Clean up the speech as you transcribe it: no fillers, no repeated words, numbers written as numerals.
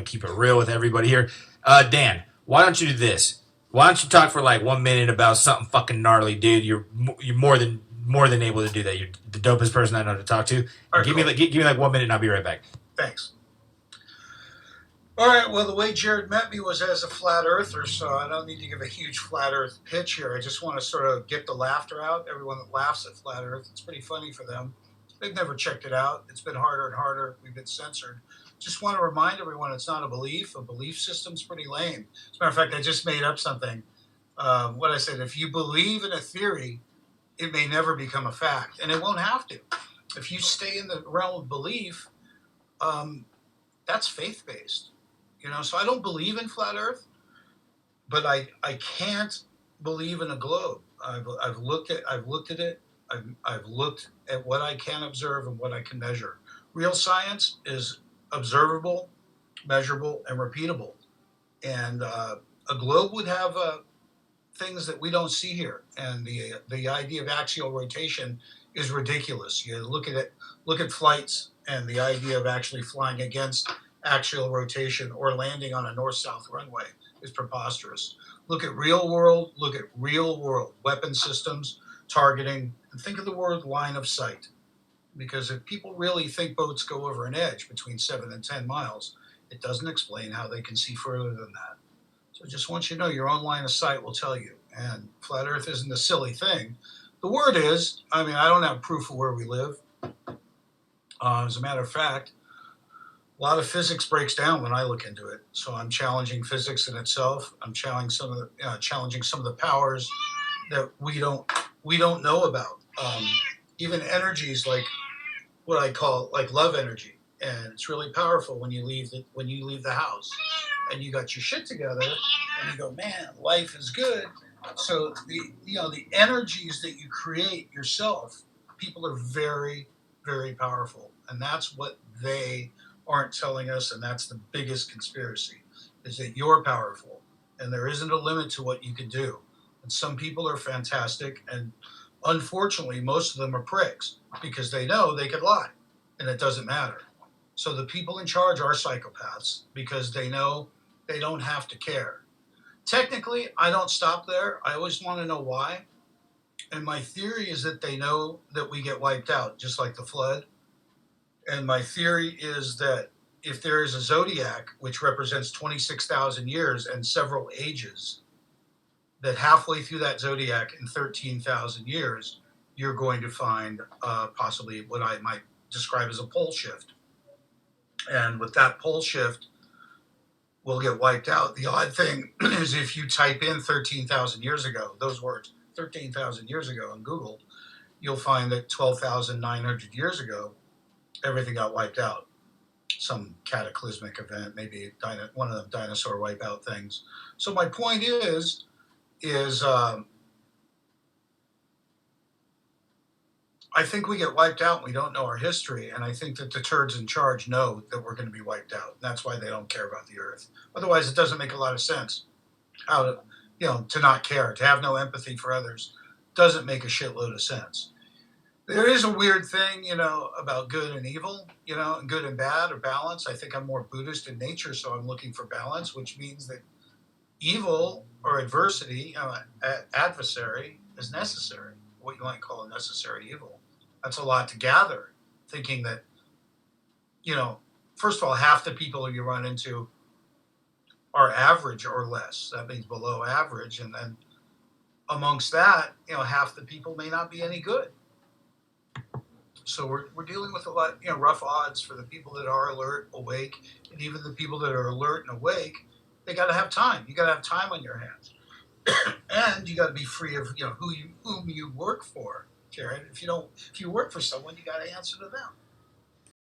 to keep it real with everybody here. Dan, why don't you do this? Why don't you talk for like 1 minute about something fucking gnarly, dude? You're more than able to do that. You're the dopest person I know to talk to. All right, Give cool. me give me like 1 minute, and I'll be right back. Thanks. All right, well, the way Jared met me was as a flat earther, so I don't need to give a huge flat earth pitch here. I just want to sort of get the laughter out. Everyone that laughs at flat earth, it's pretty funny for them. They've never checked it out. It's been harder and harder. We've been censored. Just want to remind everyone it's not a belief. A belief system's pretty lame. As a matter of fact, I just made up something. What I said, if you believe in a theory, it may never become a fact, and it won't have to. If you stay in the realm of belief, that's faith-based. So I don't believe in flat Earth, but I can't believe in a globe. I've looked at it. I've looked at what I can observe and what I can measure. Real science is observable, measurable, and repeatable. And a globe would have things that we don't see here. And the idea of axial rotation is ridiculous. You look at it, look at flights, and the idea of actually flying against axial rotation or landing on a north-south runway is preposterous. Look at real world weapon systems, targeting, and think of the word line of sight. Because if people really think boats go over an edge between 7 and 10 miles, it doesn't explain how they can see further than that. So just want you to know your own line of sight will tell you. And flat Earth isn't a silly thing. The word is, I don't have proof of where we live. As a matter of fact, a lot of physics breaks down when I look into it. So I'm challenging physics in itself. I'm challenging some of the powers that we don't know about. Even energies like what I call like love energy, and it's really powerful when you leave the house and you got your shit together and you go, man, life is good. So the energies that you create yourself, people are very, very powerful, and that's what they aren't telling us, and that's the biggest conspiracy, is that you're powerful and there isn't a limit to what you can do. And some people are fantastic, and unfortunately most of them are pricks because they know they could lie and it doesn't matter. So the people in charge are psychopaths because they know they don't have to care. Technically, I don't stop there. I always want to know why. And my theory is that they know that we get wiped out, just like the flood. And my theory is that if there is a zodiac, which represents 26,000 years and several ages, that halfway through that zodiac in 13,000 years, you're going to find possibly what I might describe as a pole shift. And with that pole shift, we'll get wiped out. The odd thing is if you type in 13,000 years ago, those words, 13,000 years ago on Google, you'll find that 12,900 years ago, everything got wiped out. Some cataclysmic event, maybe one of them dinosaur wipeout things. So my point is I think we get wiped out and we don't know our history, and I think that the turds in charge know that we're going to be wiped out. And that's why they don't care about the Earth. Otherwise, it doesn't make a lot of sense how to not care, to have no empathy for others doesn't make a shitload of sense. There is a weird thing, about good and evil, and good and bad or balance. I think I'm more Buddhist in nature, so I'm looking for balance, which means that evil or adversity, adversary, is necessary. What you might call a necessary evil. That's a lot to gather, thinking that, first of all, half the people you run into are average or less. That means below average. And then amongst that, half the people may not be any good. So we're dealing with a lot, rough odds for the people that are alert, awake, and even the people that are alert and awake. They got to have time. You got to have time on your hands, and you got to be free of whom you work for, Jared. If you work for someone, you got to answer to them.